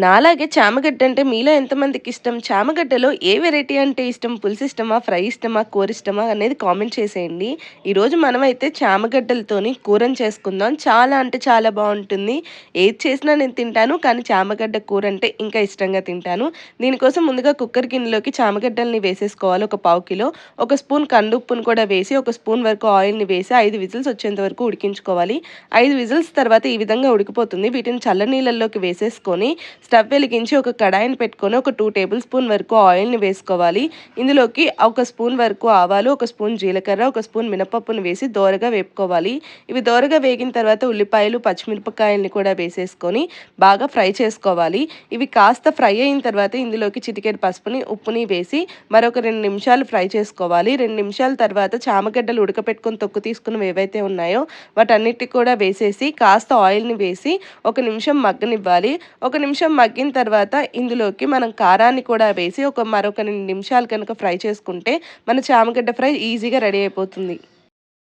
నాలాగే చామగడ్డ అంటే మీలో ఎంతమందికిష్టం? చామగడ్డలో ఏ వెరైటీ అంటే ఇష్టం? పులుసు ఇష్టమా? ఫ్రై ఇష్టమా? కూర ఇష్టమా? అనేది కామెంట్ చేసేయండి. ఈరోజు మనమైతే చామగడ్డలతోని కూరని చేసుకుందాం. చాలా అంటే చాలా బావుంటుంది. ఏది చేసినా నేను తింటాను. కానీ చామగడ్డ కూర అంటే ఇంకా ఇష్టంగా తింటాను. దీనికోసం ముందుగా కుక్కర్ గిన్నెలోకి చామగడ్డల్ని వేసేసుకోవాలి ఒక పావు కిలో. ఒక స్పూన్ కందుప్పును కూడా వేసి, ఒక స్పూన్ వరకు ఆయిల్‌ని వేసి 5 విజిల్స్ వచ్చేంత వరకు ఉడికించుకోవాలి. 5 విజిల్స్ తర్వాత ఈ విధంగా ఉడికిపోతుంది. వీటిని చల్ల నీళ్ళల్లోకి వేసేసుకొని స్టవ్ వెలిగించి ఒక కడాయిని పెట్టుకొని ఒక 2 టేబుల్ స్పూన్ వరకు ఆయిల్‌ని వేసుకోవాలి. ఇందులోకి ఒక స్పూన్ వరకు ఆవాలు, ఒక స్పూన్ జీలకర్ర, ఒక స్పూన్ మినపప్పును వేసి దోరగా వేపుకోవాలి. ఇవి దోరగా వేగిన తర్వాత ఉల్లిపాయలు, పచ్చిమిరపకాయల్ని కూడా వేసేసుకొని బాగా ఫ్రై చేసుకోవాలి. ఇవి కాస్త ఫ్రై అయిన తర్వాత ఇందులోకి చిటికెడు పసుపుని, ఉప్పుని వేసి మరొక 2 నిమిషాలు ఫ్రై చేసుకోవాలి. 2 నిమిషాల తర్వాత చామగడ్డలు ఉడకపెట్టుకొని తొక్కు తీసుకున్నవి ఏవైతే ఉన్నాయో వాటన్నిటిని కూడా వేసేసి కాస్త ఆయిల్‌ని వేసి ఒక నిమిషం మగ్గనివ్వాలి. ఒక నిమిషం మగ్గిన తర్వాత ఇందులోకి మనం కారాన్ని కూడా వేసి మరొక 2 నిమిషాలు కనుక ఫ్రై చేసుకుంటే మన చామగడ్డ ఫ్రై ఈజీగా రెడీ అయిపోతుంది.